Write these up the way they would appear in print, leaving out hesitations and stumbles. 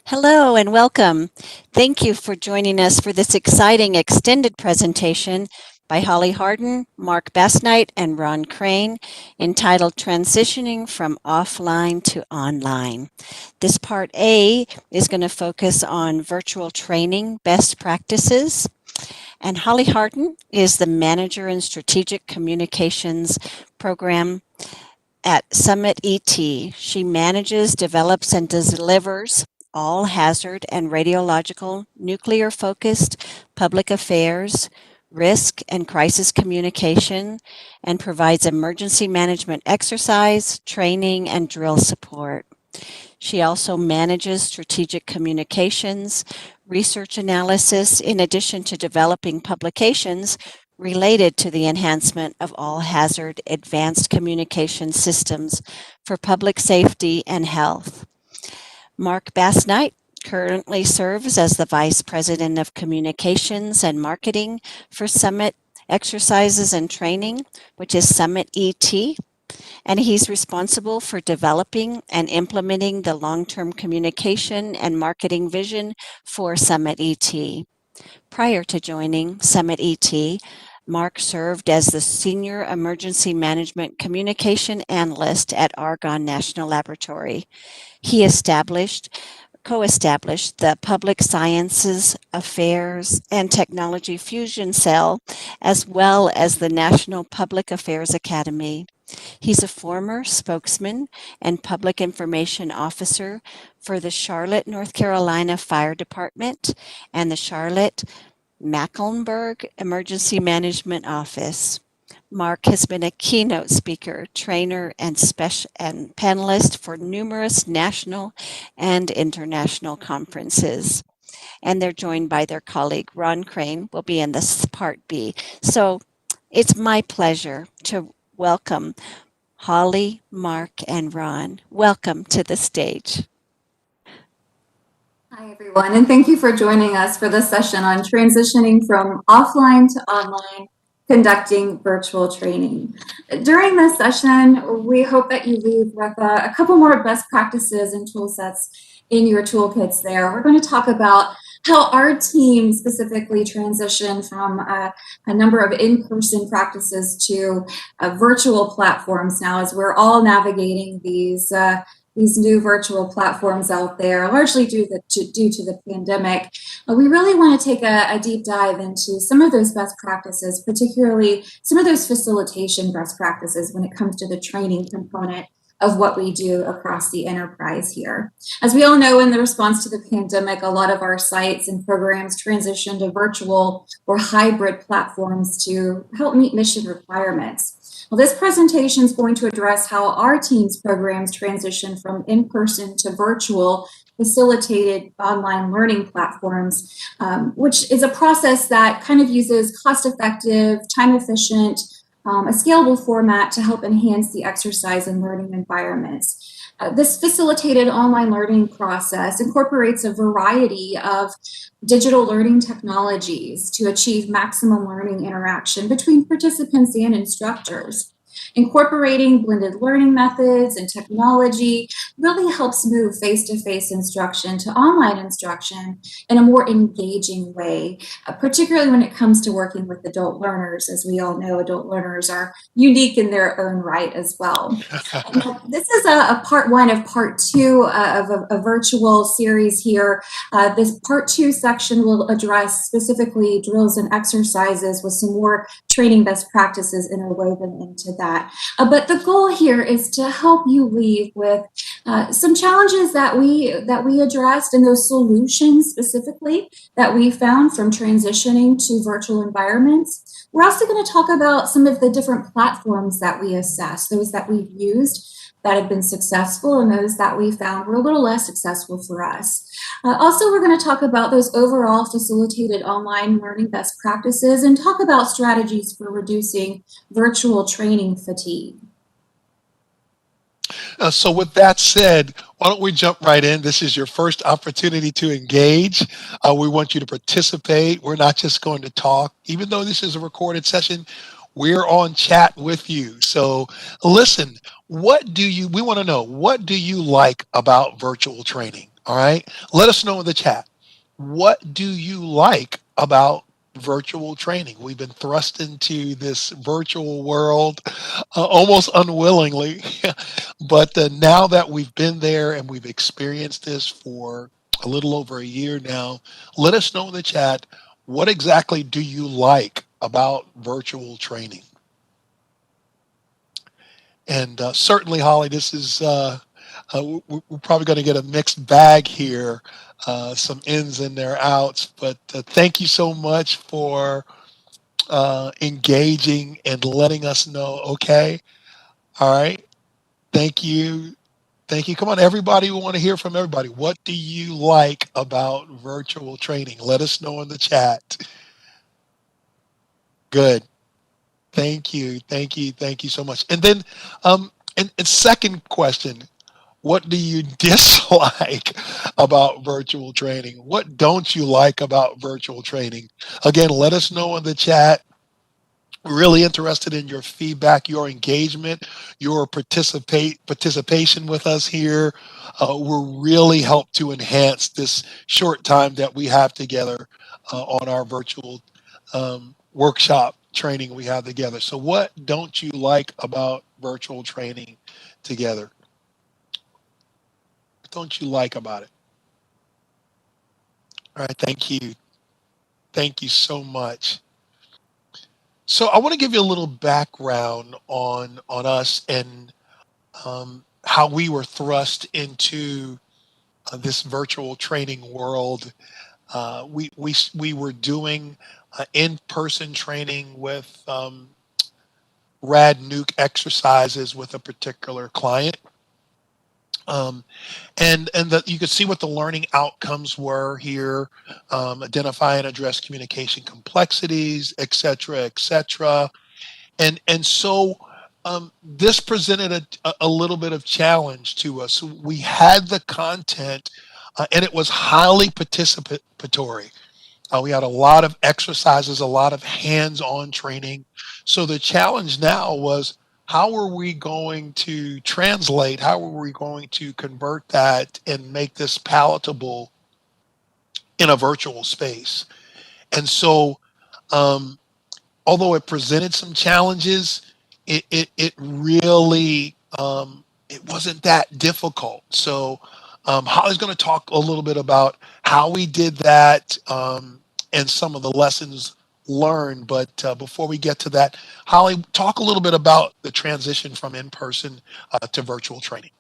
Hello and welcome. Thank you for joining us for this exciting extended presentation by Holly Harden, Mark Bassnight, and Ron Crane entitled Transitioning from Offline to Online. This part A is going to focus on virtual training best practices. And Holly Harden is the Manager in Strategic Communications Program at Summit ET. She manages, develops, and delivers all hazard and radiological nuclear focused public affairs, risk and crisis communication, and provides emergency management exercise, training, and drill support. She also manages strategic communications, research analysis, in addition to developing publications related to the enhancement of all hazard advanced communication systems for public safety and health. Mark Bassnight currently serves as the Vice President of Communications and Marketing for Summit Exercises and Training, which is Summit ET, and he's responsible for developing and implementing the long-term communication and marketing vision for Summit ET. Prior to joining Summit ET, Mark served as the Senior Emergency Management Communication Analyst at Argonne National Laboratory. He co-established the Public Sciences Affairs and Technology Fusion Cell, as well as the National Public Affairs Academy. He's a former spokesman and public information officer for the Charlotte, North Carolina Fire Department and the Charlotte Mecklenburg Emergency Management Office. Mark has been a keynote speaker, trainer, and panelist for numerous national and international conferences. And they're joined by their colleague, Ron Crane, will be in this part B. So it's my pleasure to welcome Holly, Mark, and Ron. Welcome to the stage. Hi, everyone, and thank you for joining us for this session on transitioning from offline to online, conducting virtual training. During this session, we hope that you leave with a couple more best practices and tool sets in your toolkits there. We're going to talk about how our team specifically transitioned from a number of in-person practices to virtual platforms now, as we're all navigating these new virtual platforms out there, largely due to the pandemic. We really want to take a deep dive into some of those best practices, particularly some of those facilitation best practices when it comes to the training component of what we do across the enterprise here. As we all know, in the response to the pandemic, a lot of our sites and programs transitioned to virtual or hybrid platforms to help meet mission requirements. Well, this presentation is going to address how our team's programs transition from in-person to virtual facilitated online learning platforms, which is a process that kind of uses cost-effective, time-efficient, a scalable format to help enhance the exercise and learning environments. This facilitated online learning process incorporates a variety of digital learning technologies to achieve maximum learning interaction between participants and instructors. Incorporating blended learning methods and technology really helps move face-to-face instruction to online instruction in a more engaging way, particularly when it comes to working with adult learners. As we all know, adult learners are unique in their own right as well. This is a part one of part two of a virtual series here. This part two section will address specifically drills and exercises with some more training best practices interwoven into that. But the goal here is to help you leave with some challenges that we addressed, and those solutions specifically that we found from transitioning to virtual environments. We're also going to talk about some of the different platforms that we assess, those that we've used that have been successful and those that we found were a little less successful for us. Also, we're going to talk about those overall facilitated online learning best practices and talk about strategies for reducing virtual training fatigue. So with that said, why don't we jump right in? This is your first opportunity to engage. We want you to participate. We're not just going to talk. Even though this is a recorded session, we're on chat with you. So listen, we want to know, what do you like about virtual training? All right. Let us know in the chat. What do you like about virtual training? We've been thrust into this virtual world almost unwillingly. But now that we've been there and we've experienced this for a little over a year now, let us know in the chat, what exactly do you like about virtual training? And certainly, Holly, this is we're probably going to get a mixed bag here, some ins and their outs. But thank you so much for engaging and letting us know. Okay, all right. Thank you. Thank you. Come on, everybody. We want to hear from everybody. What do you like about virtual training? Let us know in the chat. Good. Thank you. Thank you. Thank you so much. And then, and second question, what do you dislike about virtual training? What don't you like about virtual training? Again, let us know in the chat. We're really interested in your feedback, your engagement, your participation with us here. Will really help to enhance this short time that we have together on our virtual workshop training we have together. So, what don't you like about virtual training together? What don't you like about it? All right, thank you. Thank you so much. So I want to give you a little background on us and how we were thrust into this virtual training world. We were doing in-person training with rad nuke exercises with a particular client. And that you could see what the learning outcomes were here, identify and address communication complexities, et cetera, et cetera. And so this presented a little bit of challenge to us. We had the content, and it was highly participatory. We had a lot of exercises, a lot of hands-on training. So the challenge now was, how are we going to translate? How are we going to convert that and make this palatable in a virtual space? And so, although it presented some challenges, it really it wasn't that difficult. So Holly's going to talk a little bit about how we did that and some of the lessons learned. But before we get to that, Holly, talk a little bit about the transition from in-person to virtual training.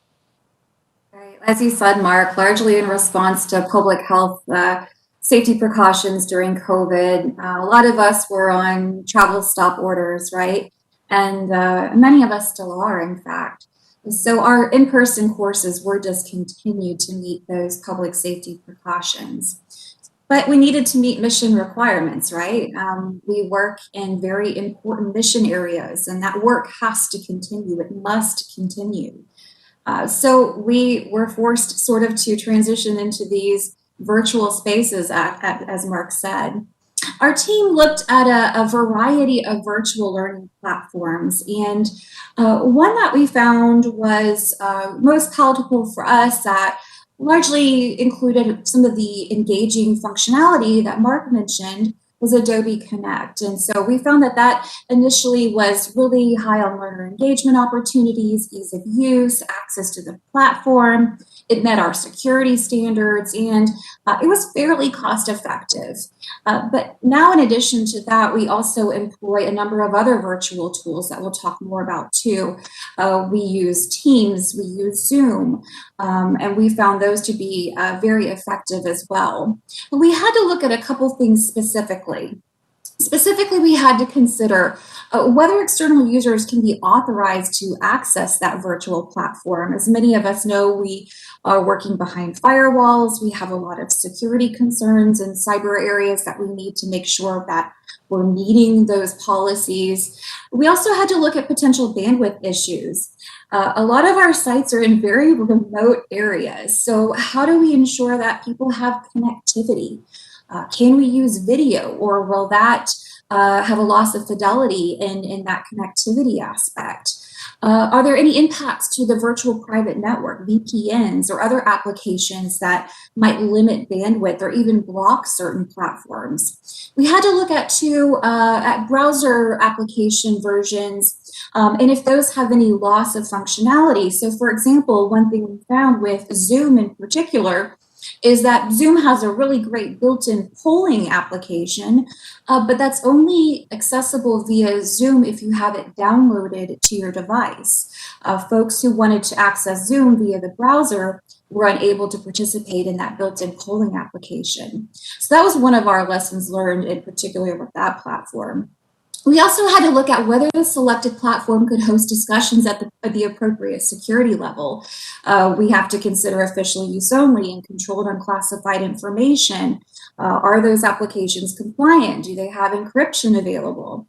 Right. As you said, Mark, largely in response to public health safety precautions during COVID, a lot of us were on travel stop orders, right? And many of us still are, in fact. So our in-person courses were discontinued to meet those public safety precautions. But we needed to meet mission requirements, right? We work in very important mission areas, and that work has to continue. It must continue. So we were forced sort of to transition into these virtual spaces, as Mark said. Our team looked at a variety of virtual learning platforms, and one that we found was most palatable for us that largely included some of the engaging functionality that Mark mentioned was Adobe Connect. And so we found that that initially was really high on learner engagement opportunities, ease of use, access to the platform. It met our security standards, and it was fairly cost effective. But now, in addition to that, we also employ a number of other virtual tools that we'll talk more about too. We use Teams, we use Zoom, and we found those to be very effective as well. But we had to look at a couple things specifically. Specifically, we had to consider whether external users can be authorized to access that virtual platform. As many of us know, we are working behind firewalls. We have a lot of security concerns in cyber areas that we need to make sure that we're meeting those policies. We also had to look at potential bandwidth issues. A lot of our sites are in very remote areas. So how do we ensure that people have connectivity? Can we use video, or will that have a loss of fidelity in that connectivity aspect? Are there any impacts to the virtual private network, VPNs, or other applications that might limit bandwidth or even block certain platforms? We had to look at at browser application versions and if those have any loss of functionality. So for example, one thing we found with Zoom in particular is that Zoom has a really great built-in polling application, but that's only accessible via Zoom if you have it downloaded to your device. Folks who wanted to access Zoom via the browser were unable to participate in that built-in polling application. So that was one of our lessons learned in particular with that platform. We also had to look at whether the selected platform could host discussions at the appropriate security level. We have to consider official use only and controlled unclassified information. Are those applications compliant? Do they have encryption available?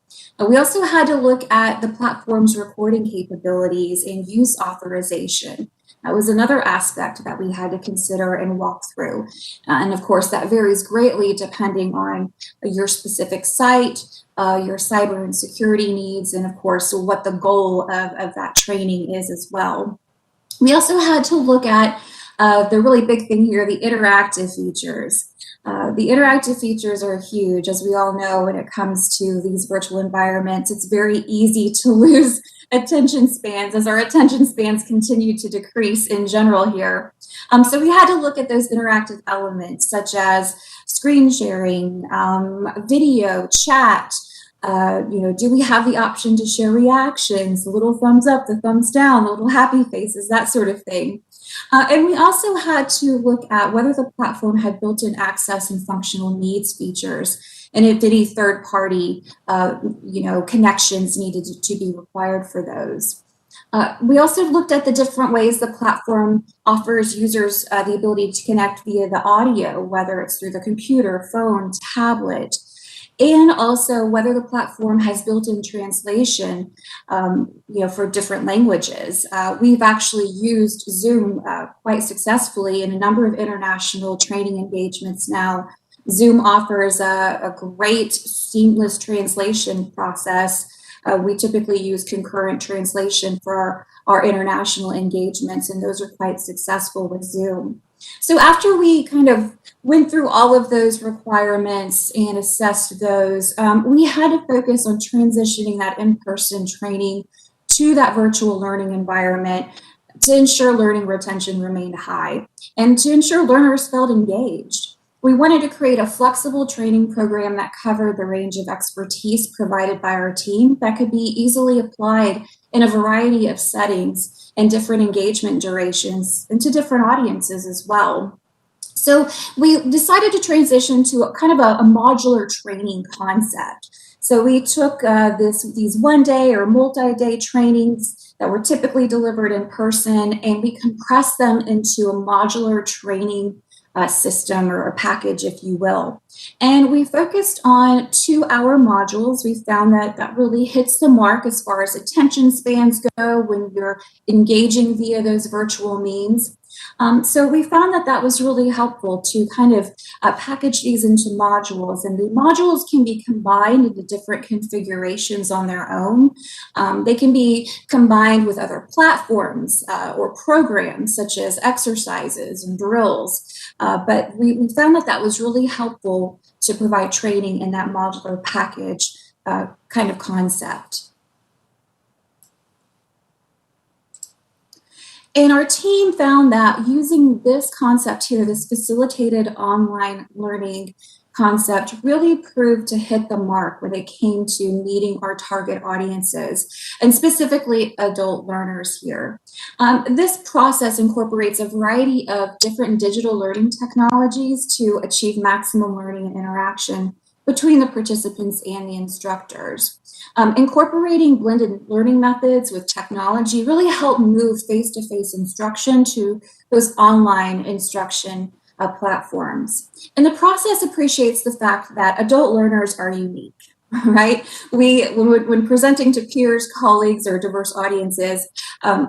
We also had to look at the platform's recording capabilities and use authorization. That was another aspect that we had to consider and walk through. And of course, that varies greatly depending on your specific site, your cyber and security needs, and of course, what the goal of that training is as well. We also had to look at the really big thing here, the interactive features. The interactive features are huge, as we all know, when it comes to these virtual environments. It's very easy to lose attention spans as our attention spans continue to decrease in general here. So we had to look at those interactive elements such as screen sharing, video, chat. Do we have the option to share reactions, the little thumbs up, the thumbs down, the little happy faces, that sort of thing. And we also had to look at whether the platform had built-in access and functional needs features, and if any third-party, connections needed to be required for those. We also looked at the different ways the platform offers users the ability to connect via the audio, whether it's through the computer, phone, tablet, and also whether the platform has built-in translation, for different languages. We've actually used Zoom quite successfully in a number of international training engagements now. Zoom offers a great seamless translation process. We typically use concurrent translation for our international engagements, and those are quite successful with Zoom. So after we kind of went through all of those requirements and assessed those, we had to focus on transitioning that in-person training to that virtual learning environment to ensure learning retention remained high and to ensure learners felt engaged. We wanted to create a flexible training program that covered the range of expertise provided by our team that could be easily applied in a variety of settings and different engagement durations and to different audiences as well. So we decided to transition to a kind of a modular training concept. So we took these one-day or multi-day trainings that were typically delivered in person, and we compressed them into a modular training system or a package, if you will. And we focused on 2-hour modules. We found that that really hits the mark as far as attention spans go when you're engaging via those virtual means. So we found that that was really helpful to kind of package these into modules, and the modules can be combined into different configurations on their own. They can be combined with other platforms or programs such as exercises and drills, but we found that that was really helpful to provide training in that modular package kind of concept. And our team found that using this concept here, this facilitated online learning concept, really proved to hit the mark when it came to meeting our target audiences, and specifically adult learners here. This process incorporates a variety of different digital learning technologies to achieve maximum learning and interaction between the participants and the instructors. Incorporating blended learning methods with technology really helped move face-to-face instruction to those online instruction platforms. And the process appreciates the fact that adult learners are unique. right? When presenting to peers, colleagues, or diverse audiences,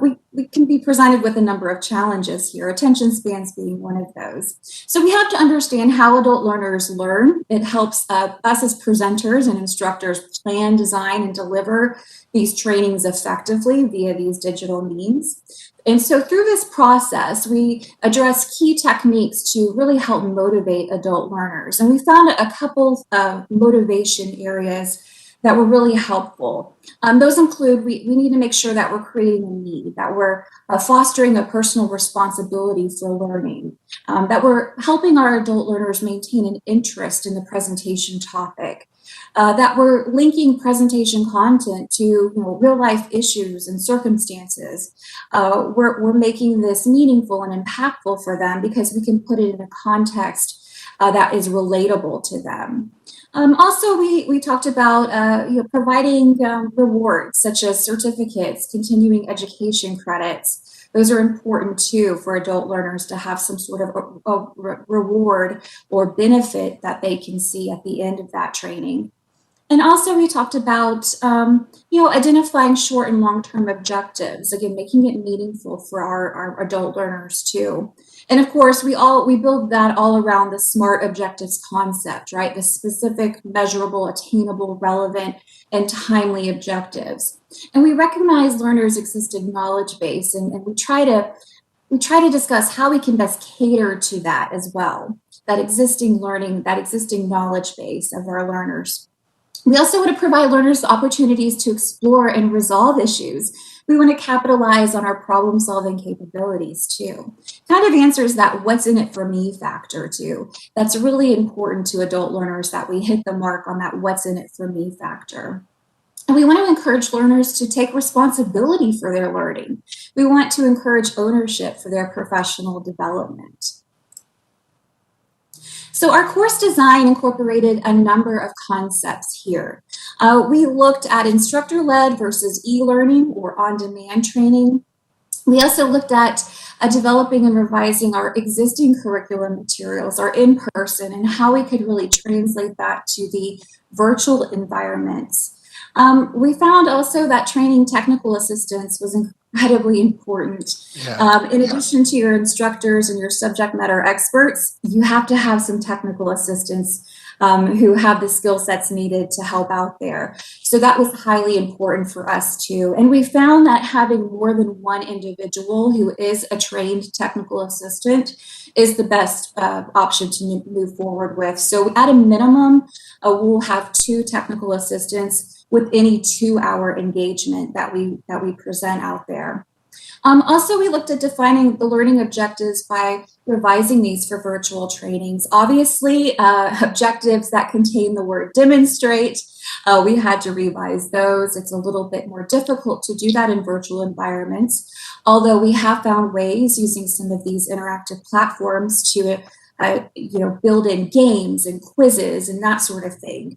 we can be presented with a number of challenges here, attention spans being one of those. So we have to understand how adult learners learn. It helps us as presenters and instructors plan, design, and deliver these trainings effectively via these digital means. And so through this process, we address key techniques to really help motivate adult learners. And we found a couple of motivation areas that were really helpful. Those include we need to make sure that we're creating a need, that we're fostering a personal responsibility for learning, that we're helping our adult learners maintain an interest in the presentation topic, that we're linking presentation content to real life issues and circumstances. We're making this meaningful and impactful for them because we can put it in a context that is relatable to them. Also, we talked about providing rewards such as certificates, continuing education credits. Those are important too for adult learners to have some sort of a reward or benefit that they can see at the end of that training. And also we talked about, identifying short and long-term objectives, again, making it meaningful for our adult learners too. And of course, we build that all around the SMART objectives concept, right? The specific, measurable, attainable, relevant, and timely objectives. And we recognize learners' existing knowledge base, and we try to discuss how we can best cater to that as well, that existing learning, that existing knowledge base of our learners. We also want to provide learners opportunities to explore and resolve issues. We want to capitalize on our problem-solving capabilities too. Kind of answers that what's in it for me factor too. That's really important to adult learners, that we hit the mark on that what's in it for me factor. And we want to encourage learners to take responsibility for their learning. We want to encourage ownership for their professional development. So our course design incorporated a number of concepts here. We looked at instructor-led versus e-learning or on-demand training. We also looked at developing and revising our existing curriculum materials, our in-person, and how we could really translate that to the virtual environments. We found also that training technical assistance was incredibly important. In addition to your instructors and your subject matter experts, you have to have some technical assistants who have the skill sets needed to help out there. So that was highly important for us too. And we found that having more than one individual who is a trained technical assistant is the best option to move forward with. So at a minimum, we'll have 2 technical assistants with any 2-hour engagement that we present out there. Also, we looked at defining the learning objectives by revising these for virtual trainings. Obviously, objectives that contain the word demonstrate, we had to revise those. It's a little bit more difficult to do that in virtual environments, although we have found ways using some of these interactive platforms to build in games and quizzes and that sort of thing.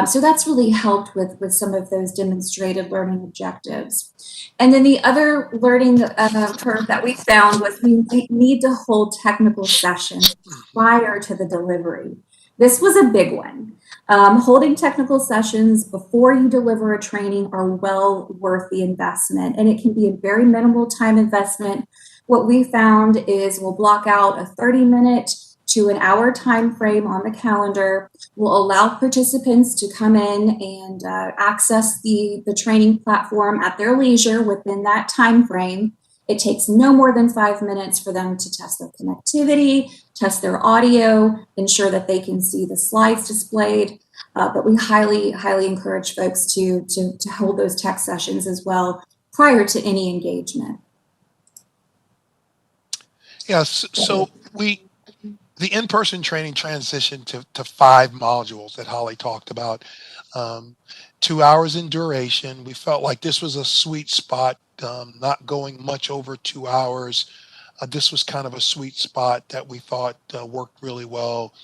So that's really helped with some of those demonstrated learning objectives. And then the other learning curve that we found was we need to hold technical sessions prior to the delivery. This was a big one. Holding technical sessions before you deliver a training are well worth the investment, and it can be a very minimal time investment. What we found is we'll block out a 30-minute to an hour time frame on the calendar. We'll allow participants to come in and access the training platform at their leisure within that time frame. It takes no more than 5 minutes for them to test their connectivity, test their audio, ensure that they can see the slides displayed. But we highly, highly encourage folks to hold those tech sessions as well prior to any engagement. Yes, so the in-person training transitioned to 5 modules that Holly talked about, 2 hours in duration. We felt like this was a sweet spot, not going much over 2 hours. This was kind of a sweet spot that we thought worked really well.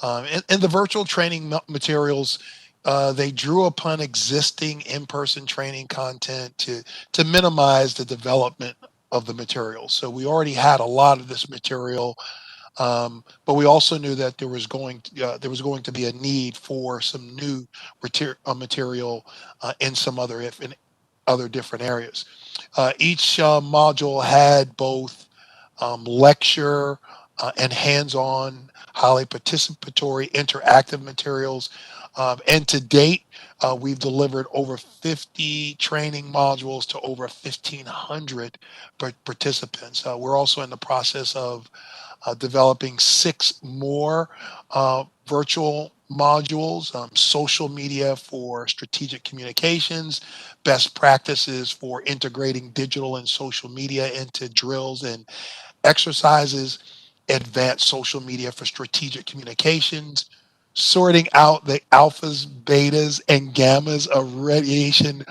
And the virtual training materials, they drew upon existing in-person training content to minimize the development of the material. So we already had a lot of this material But we also knew that there was going to be a need for some new material in some in other different areas. Each module had both lecture and hands-on, highly participatory, interactive materials. And to date, we've delivered over 50 training modules to over 1,500 participants. We're also in the process of developing 6 more virtual modules, social media for strategic communications, best practices for integrating digital and social media into drills and exercises, advanced social media for strategic communications, sorting out the alphas, betas, and gammas of radiation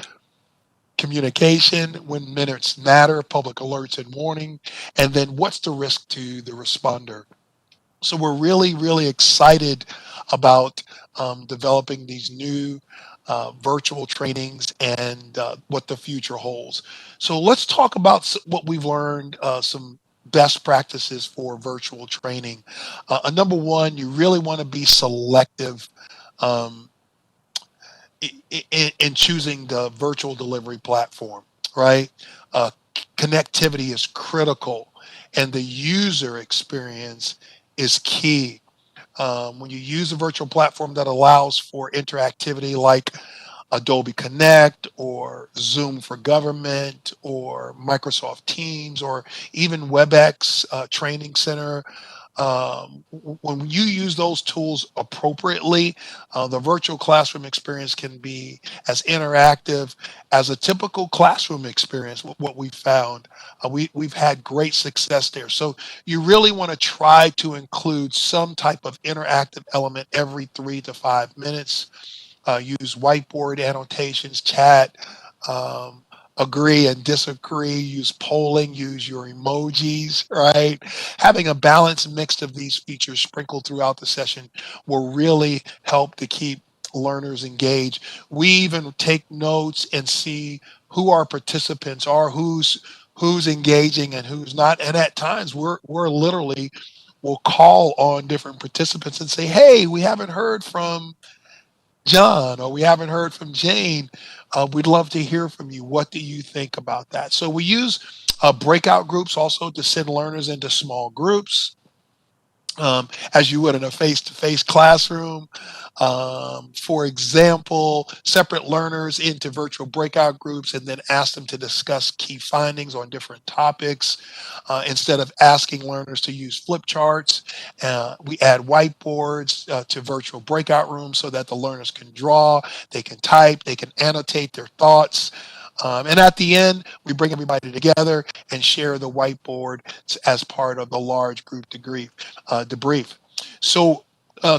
communication, when minutes matter, public alerts and warning, and then what's the risk to the responder. So we're really, really excited about developing these new virtual trainings and what the future holds. So let's talk about what we've learned, some best practices for virtual training. Number one, you really want to be selective um, in choosing the virtual delivery platform, right? Uh, Connectivity is critical, and the user experience is key. When you use a virtual platform that allows for interactivity like Adobe Connect or Zoom for Government or Microsoft Teams or even WebEx Training Center. When you use those tools appropriately, the virtual classroom experience can be as interactive as a typical classroom experience. What we've found, we've had great success there. So you really want to try to include some type of interactive element every 3 to 5 minutes. Use whiteboard annotations, chat, um, agree and disagree, use polling, use your emojis, right? Having a balanced mix of these features sprinkled throughout the session will really help to keep learners engaged. We even take notes and see who our participants are, who's engaging and who's not. And at times we're literally will call on different participants and say, hey, we haven't heard from John, or we haven't heard from Jane. We'd love to hear from you. What do you think about that? So we use breakout groups also to send learners into small groups, as you would in a face-to-face classroom. For example, separate learners into virtual breakout groups and then ask them to discuss key findings on different topics. Instead of asking learners to use flip charts, we add whiteboards to virtual breakout rooms so that the learners can draw, they can type, they can annotate their thoughts. And at the end, we bring everybody together and share the whiteboard as part of the large group debrief. So,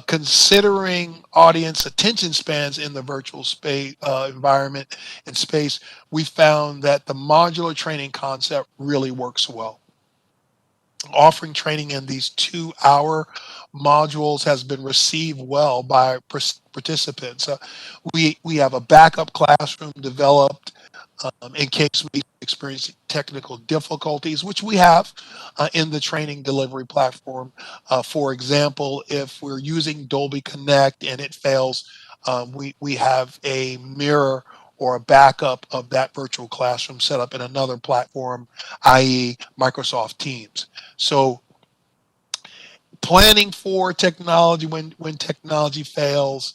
considering audience attention spans in the virtual space environment and space, we found that the modular training concept really works well. Offering training in these 2-hour modules has been received well by participants. We have a backup classroom developed in case we experience technical difficulties, which we have in the training delivery platform. For example, if we're using Dolby Connect and it fails, we have a mirror or a backup of that virtual classroom set up in another platform, i.e. Microsoft Teams. So planning for technology when technology fails,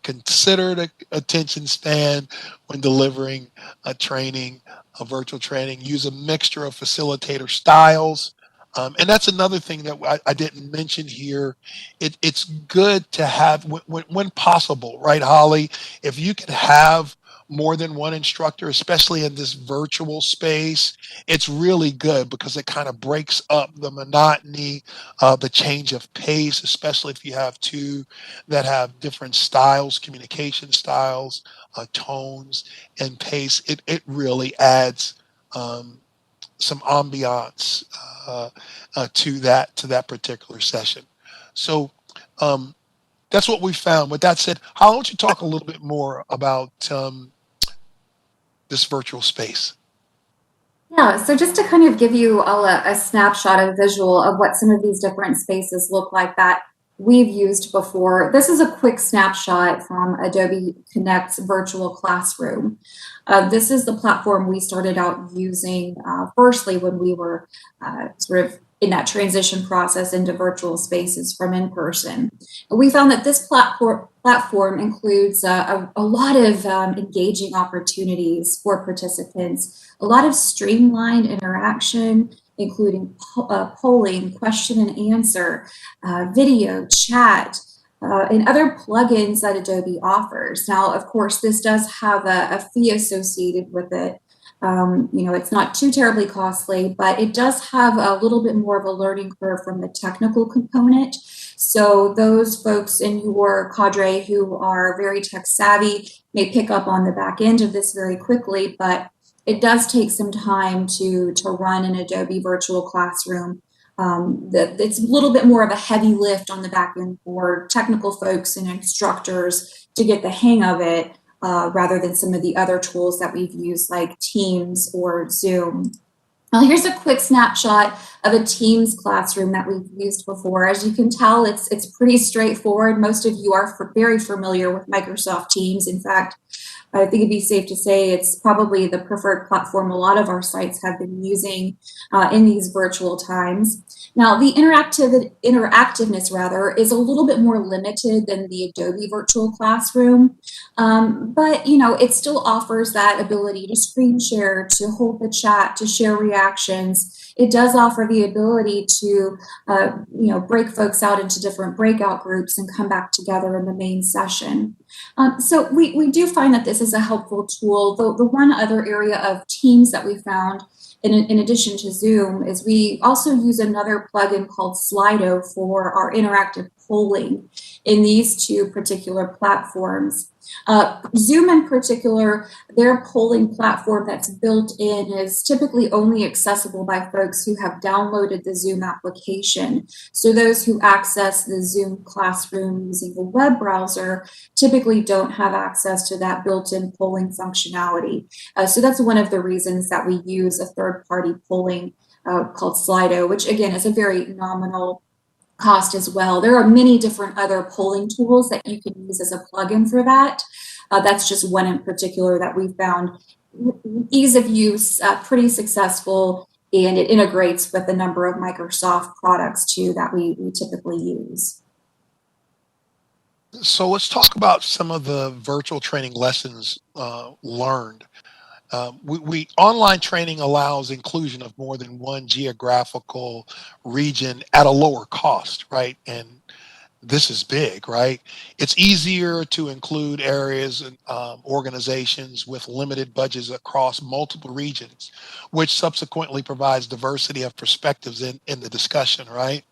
consider the attention span when delivering a training, a virtual training. Use a mixture of facilitator styles. And that's another thing that I didn't mention here. It's good to have, when possible, right, Holly? If you can have more than one instructor, especially in this virtual space, it's really good because it kind of breaks up the monotony, the change of pace, especially if you have two that have different styles, communication styles, tones, and pace. It really adds um, some ambiance to that particular session. So um, that's what we found. With that said, how don't you talk a little bit more about this virtual space? Yeah, so just to kind of give you all a snapshot, a visual of what some of these different spaces look like that we've used before. This is a quick snapshot from Adobe Connect's virtual classroom. This is the platform we started out using firstly when we were sort of in that transition process into virtual spaces from in-person. We found that this platform includes a lot of engaging opportunities for participants, a lot of streamlined interaction, including polling, question and answer, video, chat, and other plugins that Adobe offers. Now, of course, this does have a fee associated with it. It's not too terribly costly, but it does have a little bit more of a learning curve from the technical component. So those folks in your cadre who are very tech savvy may pick up on the back end of this very quickly, but it does take some time to run an Adobe virtual classroom. It's a little bit more of a heavy lift on the back end for technical folks and instructors to get the hang of it, rather than some of the other tools that we've used like Teams or Zoom. Now here's a quick snapshot of a Teams classroom that we've used before. As you can tell, it's pretty straightforward. Most of you are very familiar with Microsoft Teams. In fact, I think it'd be safe to say it's probably the preferred platform a lot of our sites have been using in these virtual times. Now, the interactiveness rather is a little bit more limited than the Adobe Virtual Classroom, but it still offers that ability to screen share, to hold the chat, to share reactions. It does offer the ability to break folks out into different breakout groups and come back together in the main session. So we do find that this is a helpful tool. The one other area of Teams that we found in addition to Zoom is we also use another plugin called Slido for our interactive polling in these two particular platforms. Zoom in particular, their polling platform that's built in is typically only accessible by folks who have downloaded the Zoom application. So those who access the Zoom classroom using the web browser typically don't have access to that built-in polling functionality. So that's one of the reasons that we use a third-party polling called Slido, which again is a very nominal cost as well. There are many different other polling tools that you can use as a plugin for that. That's just one in particular that we found ease of use, pretty successful, and it integrates with a number of Microsoft products too that we typically use. So let's talk about some of the virtual training lessons learned. Online training allows inclusion of more than one geographical region at a lower cost, right? And this is big, right? It's easier to include areas and organizations with limited budgets across multiple regions, which subsequently provides diversity of perspectives in the discussion, right?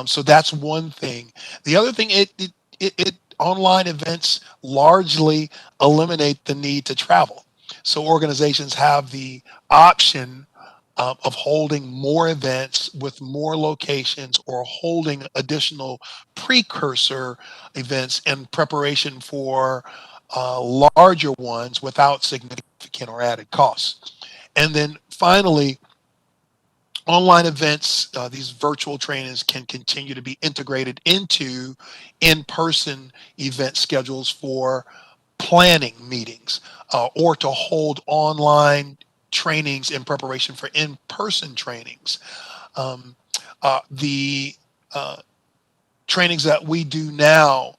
So that's one thing. The other thing, it online events largely eliminate the need to travel. So organizations have the option of holding more events with more locations or holding additional precursor events in preparation for larger ones without significant or added costs. And then finally, online events, these virtual trainings can continue to be integrated into in-person event schedules for planning meetings or to hold online trainings in preparation for in-person trainings. The trainings that we do now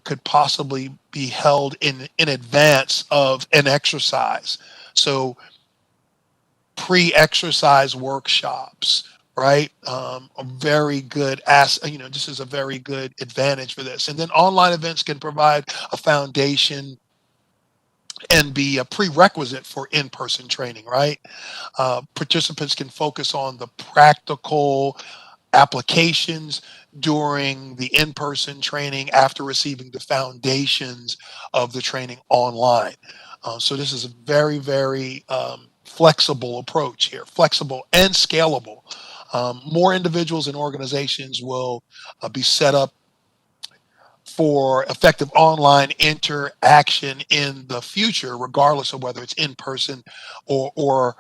could possibly be held in advance of an exercise. So pre-exercise workshops, right? A very good this is a very good advantage for this. And then online events can provide a foundation and be a prerequisite for in-person training, right? Participants can focus on the practical applications during the in-person training after receiving the foundations of the training online. So this is a very, very flexible approach here, flexible and scalable. More individuals and organizations will be set up for effective online interaction in the future, regardless of whether it's in person or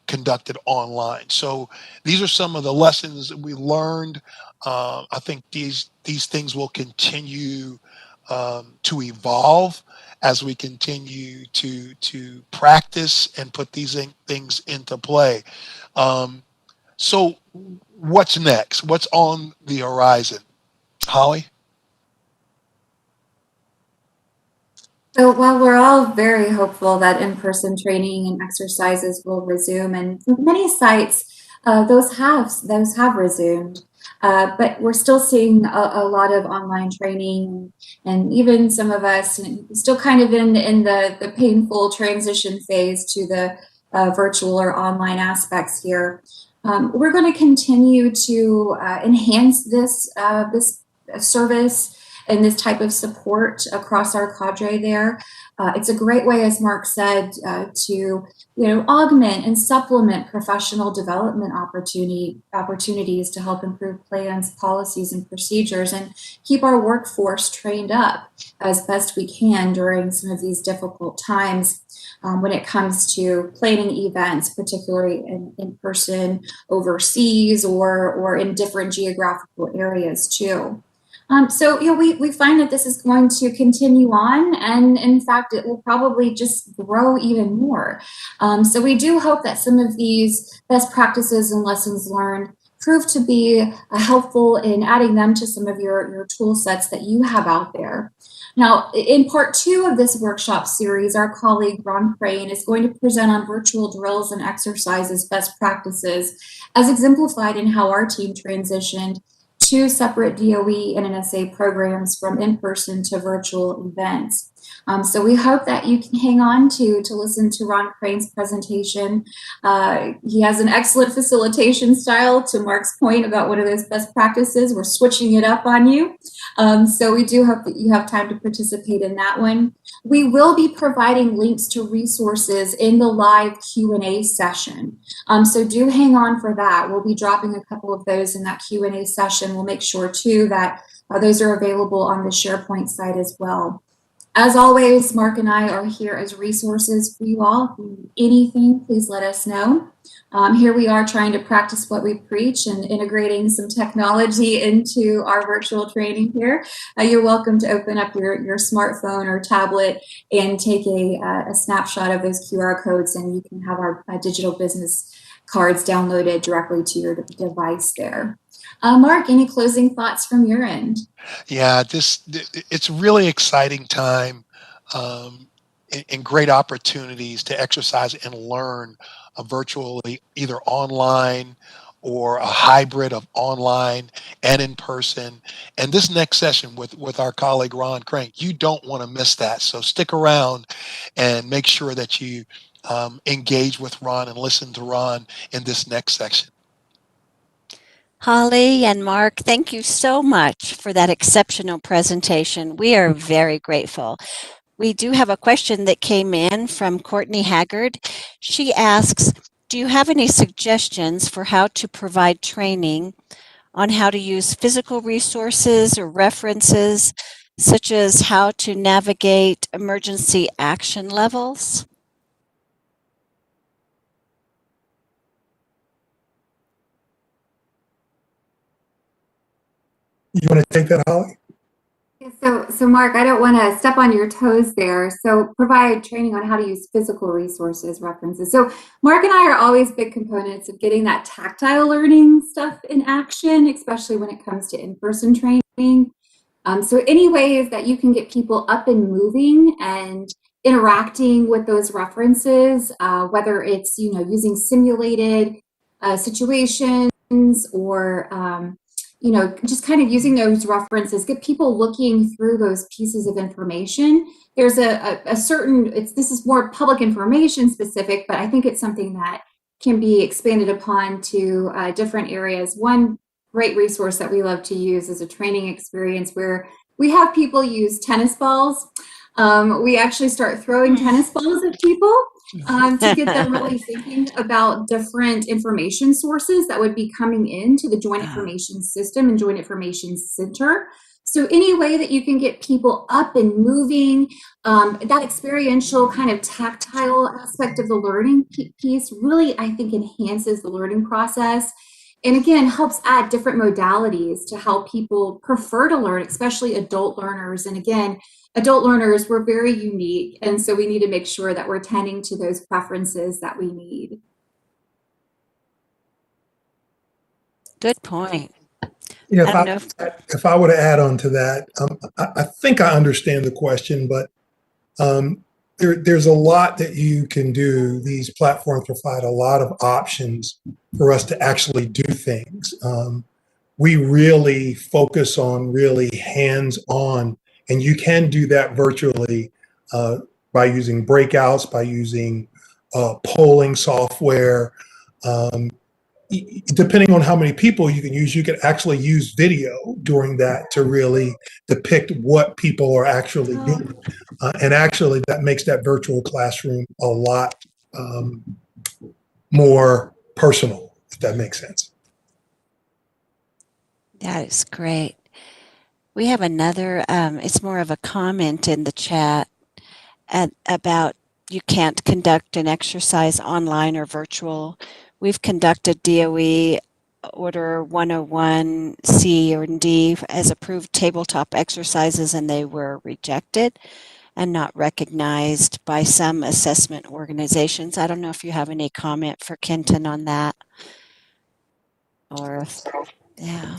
conducted online. So these are some of the lessons that we learned. I think these things will continue to evolve as we continue to practice and put these things into play. So what's next? What's on the horizon? Holly? So while we're all very hopeful that in-person training and exercises will resume, and for many sites, those have resumed, but we're still seeing a lot of online training, and even some of us still kind of in the painful transition phase to the virtual or online aspects here. We're going to continue to enhance this service and this type of support across our cadre there. It's a great way, as Mark said, to augment and supplement professional development opportunities to help improve plans, policies, and procedures, and keep our workforce trained up as best we can during some of these difficult times. When it comes to planning events, particularly in person, overseas, or in different geographical areas too. So we find that this is going to continue on, and in fact, it will probably just grow even more. So we do hope that some of these best practices and lessons learned prove to be helpful in adding them to some of your tool sets that you have out there. Now, in part 2 of this workshop series, our colleague Ron Crane is going to present on virtual drills and exercises best practices as exemplified in how our team transitioned 2 separate DOE and NNSA programs from in-person to virtual events. So we hope that you can hang on to listen to Ron Crane's presentation. He has an excellent facilitation style, to Mark's point about one of those best practices. We're switching it up on you. So we do hope that you have time to participate in that one. We will be providing links to resources in the live Q&A session. So do hang on for that. We'll be dropping a couple of those in that Q&A session. We'll make sure too that those are available on the SharePoint site as well. As always, Mark and I are here as resources for you all. If you need anything, please let us know. Here we are trying to practice what we preach and integrating some technology into our virtual training here. You're welcome to open up your smartphone or tablet and take a snapshot of those QR codes, and you can have our digital business cards downloaded directly to your device there. Mark, any closing thoughts from your end? Yeah, it's a really exciting time, and great opportunities to exercise and learn virtually, either online or a hybrid of online and in person. And this next session with our colleague Ron Crane, you don't want to miss that. So stick around and make sure that you engage with Ron and listen to Ron in this next section. Holly and Mark, thank you so much for that exceptional presentation. We are very grateful. We do have a question that came in from Courtney Haggard. She asks, do you have any suggestions for how to provide training on how to use physical resources or references, such as how to navigate emergency action levels? You want to take that, Holly? So Mark, I don't want to step on your toes there. So provide training on how to use physical resources references. So Mark and I are always big components of getting that tactile learning stuff in action, especially when it comes to in-person training. So any ways that you can get people up and moving and interacting with those references, whether it's using simulated situations or just kind of using those references, get people looking through those pieces of information. There's a certain, this is more public information specific, but I think it's something that can be expanded upon to different areas. One great resource that we love to use is a training experience where we have people use tennis balls. We actually start throwing tennis balls at people to get them really thinking about different information sources that would be coming into the Joint Information System and Joint Information Center. So any way that you can get people up and moving, that experiential kind of tactile aspect of the learning piece really, I think, enhances the learning process. And again, helps add different modalities to how people prefer to learn, especially adult learners. And again, adult learners, we're very unique. And so we need to make sure that we're tending to those preferences that we need. Good point. Yeah, I don't know if, if I were to add on to that, I think I understand the question, but there's a lot that you can do. These platforms provide a lot of options for us to actually do things. We really focus on really hands-on, and you can do that virtually by using breakouts, by using polling software. Um, Depending on how many people you can use, you can actually use video during that to really depict what people are actually doing. And actually, that makes that virtual classroom a lot more personal, if that makes sense. that is great. We have another, it's more of a comment in the chat about you can't conduct an exercise online or virtual. We've conducted DOE Order 101 C or D as approved tabletop exercises, and they were rejected and not recognized by some assessment organizations. I don't know if you have any comment for Kenton on that, or if, yeah.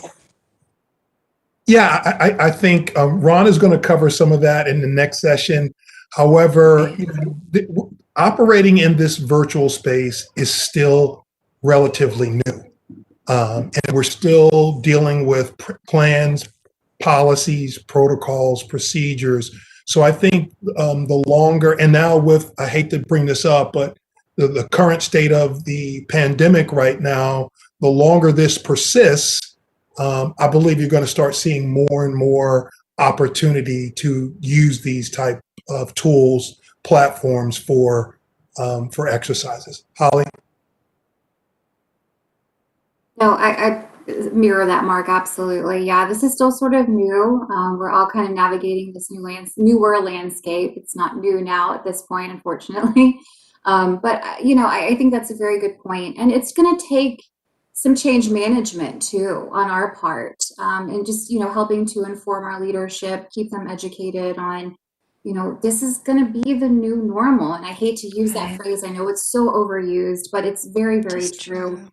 Yeah, I think Ron is going to cover some of that in the next session. However, Okay. operating in this virtual space is still relatively new. And we're still dealing with plans, policies, protocols, procedures. So I think the longer, and now with, I hate to bring this up, but the current state of the pandemic right now, the longer this persists, I believe you're going to start seeing more and more opportunity to use these type of tools, platforms for exercises. Holly? No, I mirror that, Mark. Absolutely. Yeah, this is still sort of new. We're all kind of navigating this newer landscape. It's not new now at this point, unfortunately. But you know, I think that's a very good point, and it's going to take some change management too on our part, and just helping to inform our leadership, keep them educated on. This is going to be the new normal, and I hate to use that Right. phrase. I know it's so overused, but it's very, very Just true. true.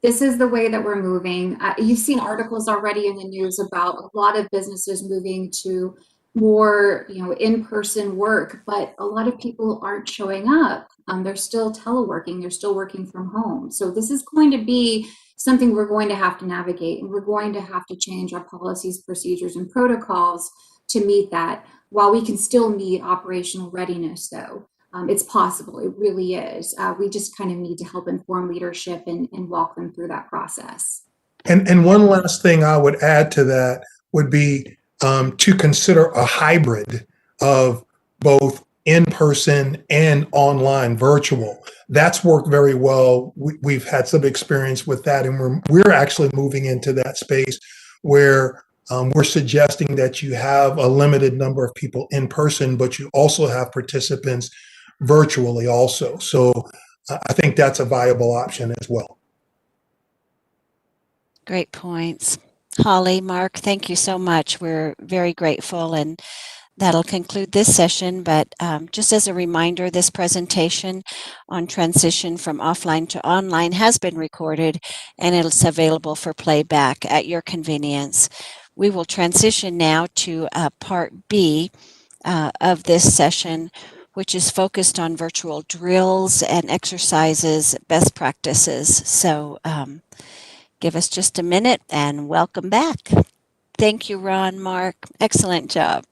This is the way that we're moving. You've seen articles already in the news about a lot of businesses moving to more, in-person work, but a lot of people aren't showing up. They're still teleworking. They're still working from home. So this is going to be something we're going to have to navigate, and we're going to have to change our policies, procedures, and protocols to meet that. While we can still meet operational readiness, though. It's possible. It really is. We just kind of need to help inform leadership and walk them through that process. And one last thing I would add to that would be to consider a hybrid of both in-person and online virtual. That's worked very well. We've had some experience with that, and we're actually moving into that space where we're suggesting that you have a limited number of people in person, but you also have participants virtually also. So I think that's a viable option as well. Great points. Holly, Mark, thank you so much. We're very grateful, and that'll conclude this session. But just as a reminder, this presentation on transition from offline to online has been recorded, and it's available for playback at your convenience. We will transition now to part B of this session, which is focused on virtual drills and exercises, best practices. So give us just a minute and welcome back. Thank you, Ron, Mark. Excellent job.